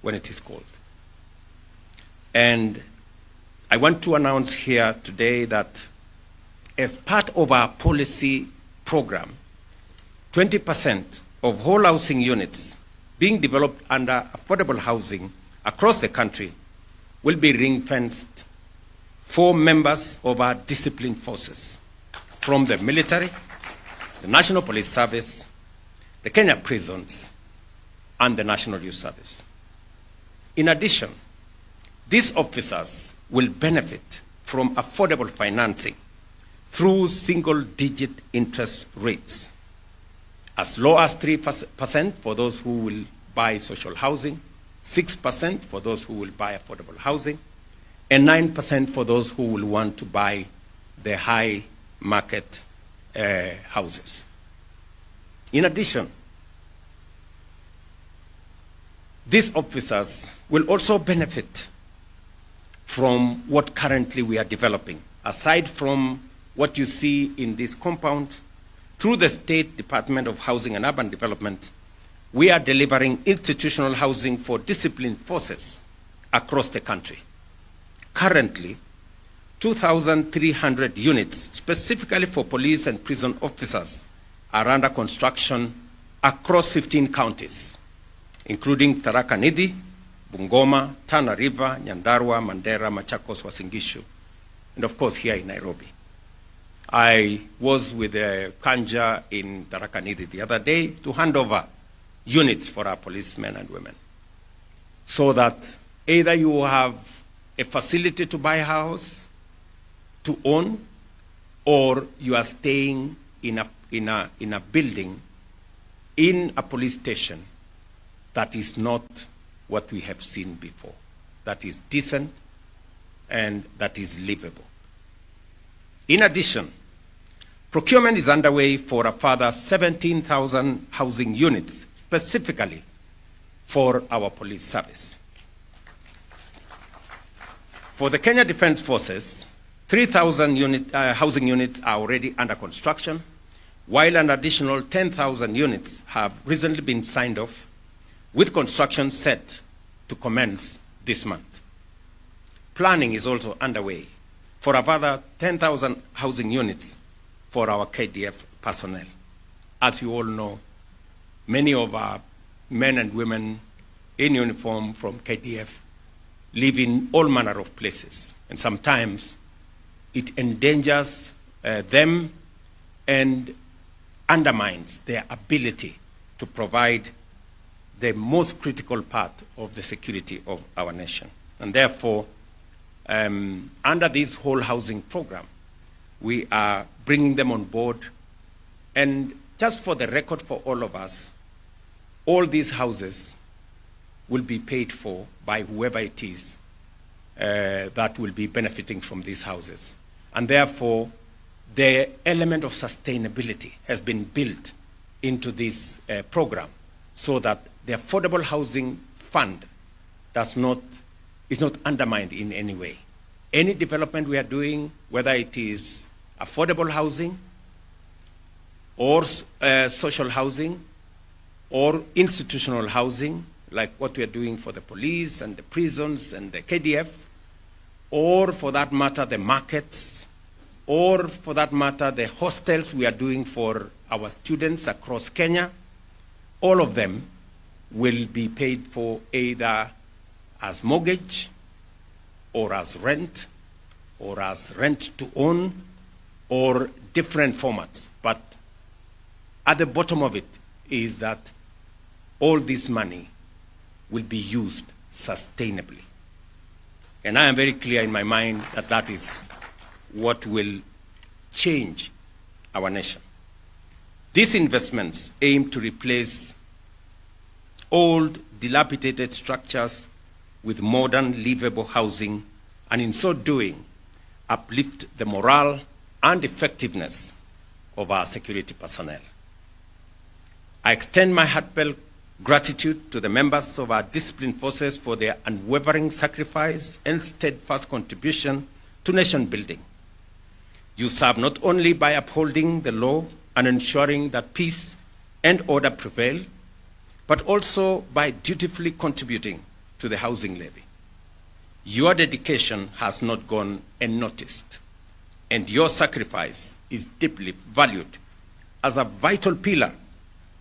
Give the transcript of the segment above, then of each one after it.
when it is called. And I want to announce here today that as part of our policy program, 20% of all housing units being developed under affordable housing across the country will be ring-fenced for members of our disciplined forces from the military, the National Police Service, the Kenya prisons, and the National Youth Service. In addition, these officers will benefit from affordable financing through single-digit interest rates, as low as 3% for those who will buy social housing, 6% for those who will buy affordable housing, and 9% for those who will want to buy the high market houses. In addition, these officers will also benefit from what currently we are developing. Aside from what you see in this compound, through the State Department of Housing and Urban Development, we are delivering institutional housing for disciplined forces across the country. Currently, 2,300 units, specifically for police and prison officers, are under construction across 15 counties, including Tharaka Nithi, Bungoma, Tana River, Nyandarua, Mandera, Machakos, Uasin Gishu, and of course here in Nairobi. I was with Kanja in Tharaka Nithi the other day to hand over units for our policemen and women, so that either you have a facility to buy a house, to own, or you are staying in a building, in a police station that is not what we have seen before, that is decent and that is livable. In addition, procurement is underway for a further 17,000 housing units, specifically for our police service. For the Kenya Defence Forces, 3,000 housing units are already under construction, while an additional 10,000 units have recently been signed off, with construction set to commence this month. Planning is also underway for a further 10,000 housing units for our KDF personnel. As you all know, many of our men and women in uniform from KDF live in all manner of places, and sometimes it endangers them and undermines their ability to provide the most critical part of the security of our nation. And therefore, under this whole housing program, we are bringing them on board. And just for the record for all of us, all these houses will be paid for by whoever it is that will be benefiting from these houses. And therefore, the element of sustainability has been built into this program, so that the Affordable Housing Fund is not undermined in any way. Any development we are doing, whether it is affordable housing or social housing or institutional housing, like what we are doing for the police and the prisons and the KDF, or for that matter the markets, or for that matter the hostels we are doing for our students across Kenya, all of them will be paid for either as mortgage or as rent to own, or different formats. But at the bottom of it is that all this money will be used sustainably. And I am very clear in my mind that that is what will change our nation. These investments aim to replace old, dilapidated structures with modern, livable housing, and in so doing, uplift the morale and effectiveness of our security personnel. I extend my heartfelt gratitude to the members of our disciplined forces for their unwavering sacrifice and steadfast contribution to nation building. You serve not only by upholding the law and ensuring that peace and order prevail, but also by dutifully contributing to the housing levy. Your dedication has not gone unnoticed, and your sacrifice is deeply valued as a vital pillar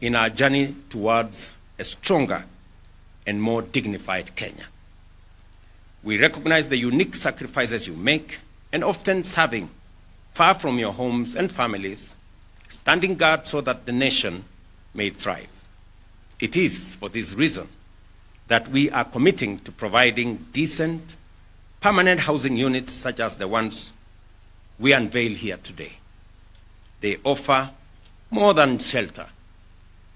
in our journey towards a stronger and more dignified Kenya. We recognize the unique sacrifices you make, and often serving far from your homes and families, standing guard so that the nation may thrive. It is for this reason that we are committing to providing decent, permanent housing units such as the ones we unveil here today. They offer more than shelter.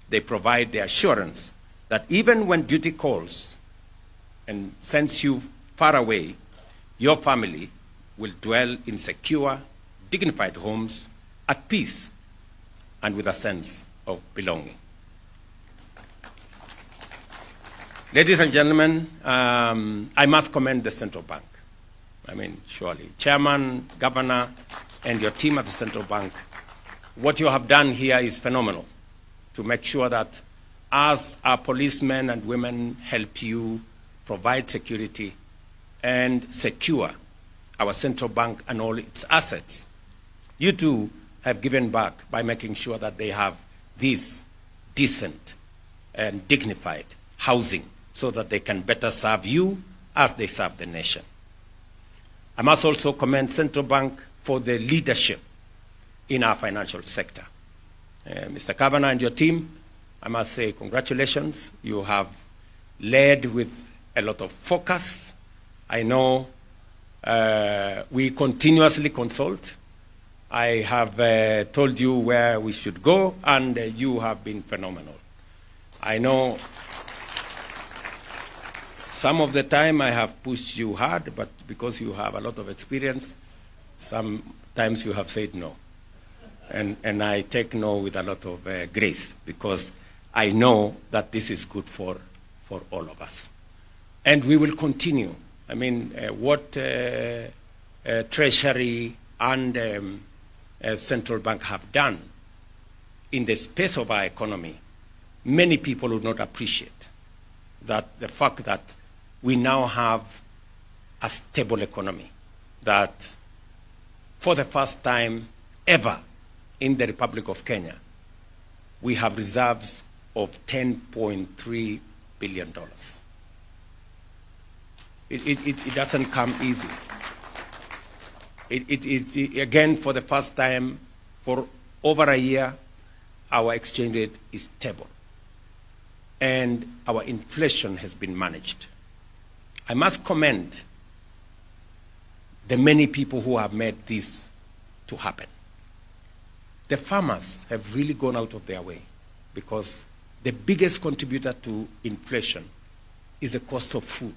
They provide the assurance that even when duty calls and sends you far away, your family will dwell in secure, dignified homes at peace and with a sense of belonging. Ladies and gentlemen, I must commend the Central Bank. I mean, surely, Chairman, Governor, and your team at the Central Bank, what you have done here is phenomenal to make sure that as our policemen and women help you provide security and secure our Central Bank and all its assets, you too have given back by making sure that they have this decent and dignified housing so that they can better serve you as they serve the nation. I must also commend Central Bank for the leadership in our financial sector. Mr. Governor and your team, I must say congratulations. You have led with a lot of focus. I know we continuously consult. I have told you where we should go, and you have been phenomenal. I know some of the time I have pushed you hard, but because you have a lot of experience, sometimes you have said no. And I take no with a lot of grace, because I know that this is good for all of us. And we will continue. I mean, what Treasury and Central Bank have done in the space of our economy, many people would not appreciate that the fact that we now have a stable economy, that for the first time ever in the Republic of Kenya, we have reserves of $10.3 billion. It doesn't come easy. Again, for the first time for over a year, our exchange rate is stable, and our inflation has been managed. I must commend the many people who have made this to happen. The farmers have really gone out of their way, because the biggest contributor to inflation is the cost of food.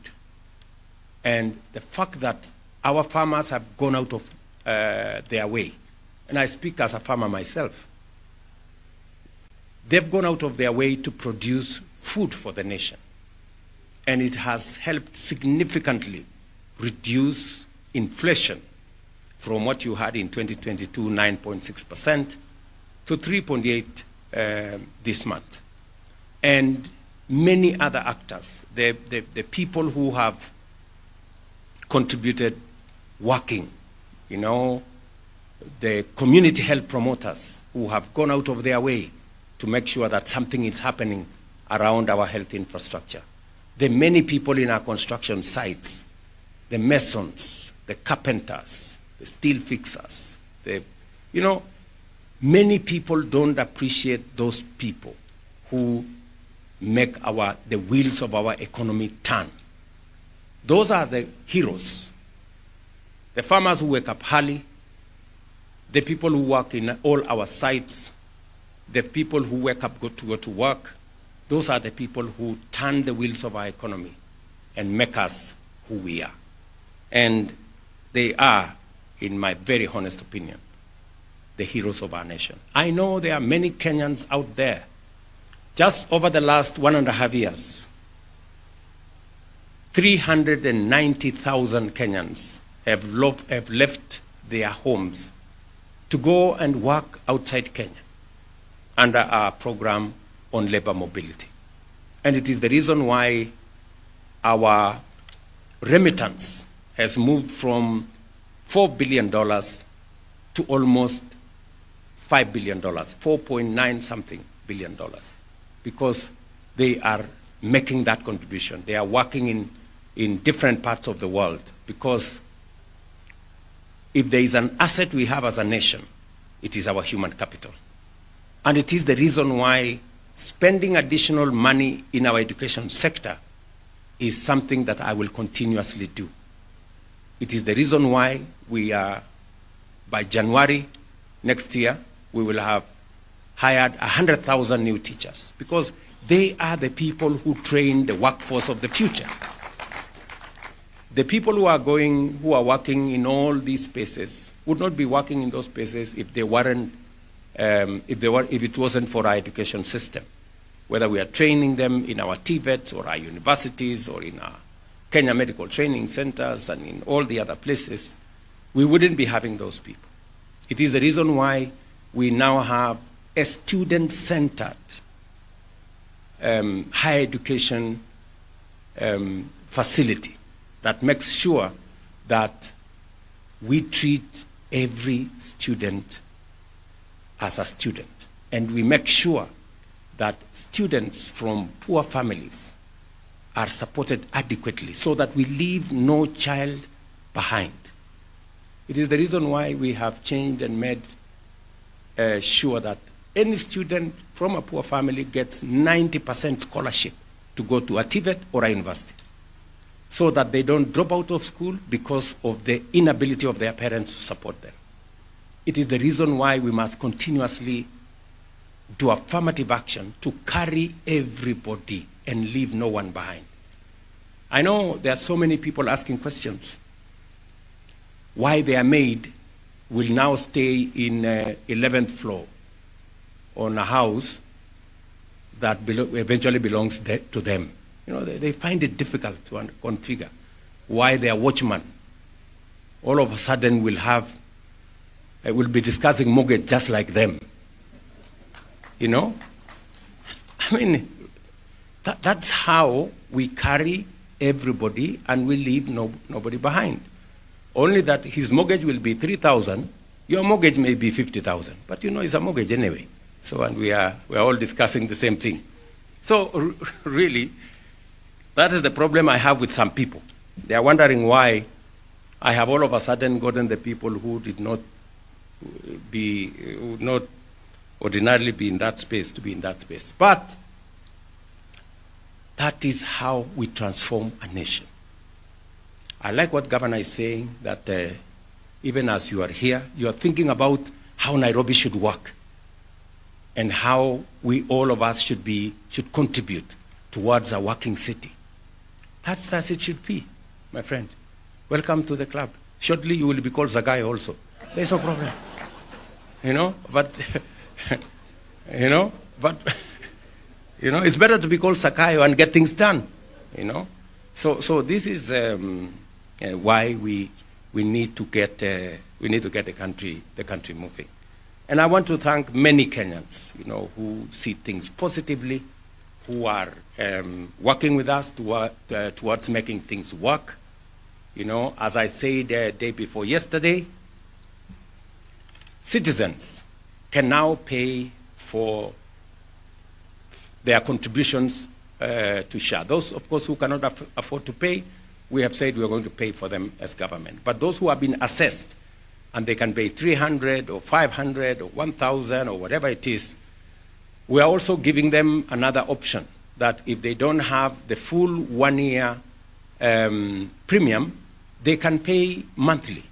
And the fact that our farmers have gone out of their way, and I speak as a farmer myself, they've gone out of their way to produce food for the nation. And it has helped significantly reduce inflation from what you had in 2022, 9.6%, to 3.8% this month. And many other actors, the people who have contributed working, you know, the community health promoters who have gone out of their way to make sure that something is happening around our health infrastructure. The many people in our construction sites, the masons, the carpenters, the steel fixers, many people don't appreciate those people who make the wheels of our economy turn. Those are the heroes. The farmers who wake up early, the people who work in all our sites, the people who wake up to go to work. Those are the people who turn the wheels of our economy and make us who we are. And they are, in my very honest opinion, the heroes of our nation. I know there are many Kenyans out there. Just over the last 1.5 years, 390,000 Kenyans have left their homes to go and work outside Kenya under our program on labor mobility. And it is the reason why our remittance has moved from $4 billion to almost $5 billion, 4.9 something billion dollars, because they are making that contribution. They are working in different parts of the world, because if there is an asset we have as a nation, it is our human capital. And it is the reason why spending additional money in our education sector is something that I will continuously do. It is the reason why we are, by January next year, we will have hired 100,000 new teachers, because they are the people who train the workforce of the future. The people who are working in all these spaces would not be working in those spaces if they weren't, if it wasn't for our education system. Whether we are training them in our TVETs or our universities or in our Kenya medical training centers and in all the other places, we wouldn't be having those people. It is the reason why we now have a student-centered higher education facility that makes sure that we treat every student as a student. And we make sure that students from poor families are supported adequately so that we leave no child behind. It is the reason why we have changed and made sure that any student from a poor family gets 90% scholarship to go to a TVET or a university, so that they don't drop out of school because of the inability of their parents to support them. It is the reason why we must continuously do affirmative action to carry everybody and leave no one behind. I know there are so many people asking questions. Why their maid will now stay in 11th floor on a house that eventually belongs to them. You know, they find it difficult to configure why their watchman all of a sudden will be discussing mortgage just like them. You know? I mean, that's how we carry everybody and we leave nobody behind. Only that his mortgage will be 3,000, your mortgage may be 50,000, but you know it's a mortgage anyway. So, and we are all discussing the same thing. So really, that is the problem I have with some people. They are wondering why I have all of a sudden gotten the people who would not ordinarily be in that space to be in that space. But that is how we transform a nation. I like what Governor is saying, that even as you are here, you are thinking about how Nairobi should work and how we, all of us, should contribute towards a working city. That's as it should be, my friend. Welcome to the club. Shortly you will be called Zagai also. There's no problem. You know, but it's better to be called Sakayo and get things done. You know, so this is why we need to get the country moving. And I want to thank many Kenyans, you know, who see things positively, who are working with us towards making things work. You know, as I said day before yesterday, citizens can now pay for their contributions to SHA. Those, of course, who cannot afford to pay, we have said we are going to pay for them as government. But those who have been assessed and they can pay 300 or 500 or 1,000 or whatever it is, we are also giving them another option, that if they don't have the full 1 year premium, they can pay monthly.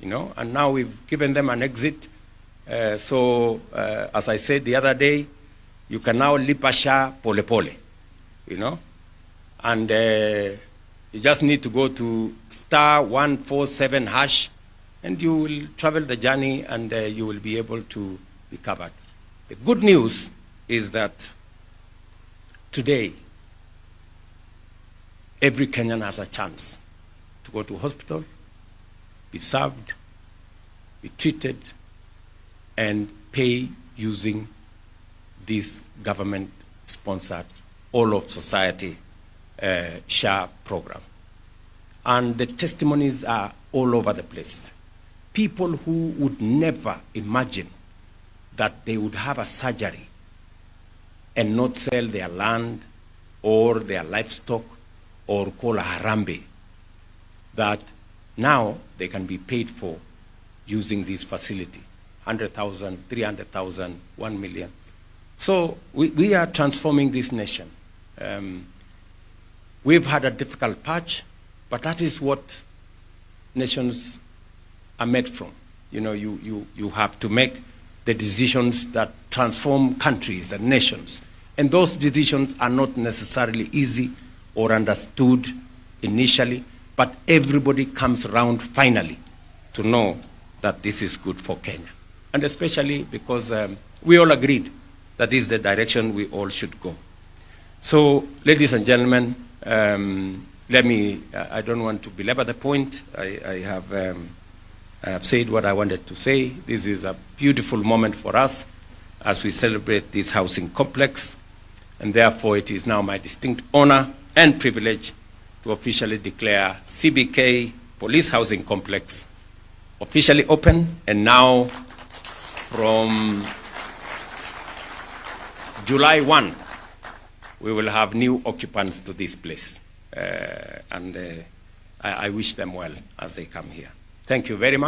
You know, and now we've given them an exit. As I said the other day, you can now lipa SHA pole pole, you know, and you just need to go to *147# and you will travel the journey and you will be able to be covered. The good news is that today, every Kenyan has a chance to go to hospital, be served, be treated, and pay using this government-sponsored, all of society SHA program. And the testimonies are all over the place. People who would never imagine that they would have a surgery and not sell their land or their livestock or call a harambe, that now they can be paid for using this facility, 100,000, 300,000, 1 million. So we are transforming this nation. We've had a difficult patch, but that is what nations are made from. You know, you have to make the decisions that transform countries and nations. And those decisions are not necessarily easy or understood initially, but everybody comes around finally to know that this is good for Kenya. And especially because we all agreed that this is the direction we all should go. So, ladies and gentlemen, I don't want to belabor the point. I have said what I wanted to say. This is a beautiful moment for us as we celebrate this housing complex. And therefore, it is now my distinct honor and privilege to officially declare CBK Police Housing Complex officially open. And now, from July 1, we will have new occupants to this place. I wish them well as they come here. Thank you very much.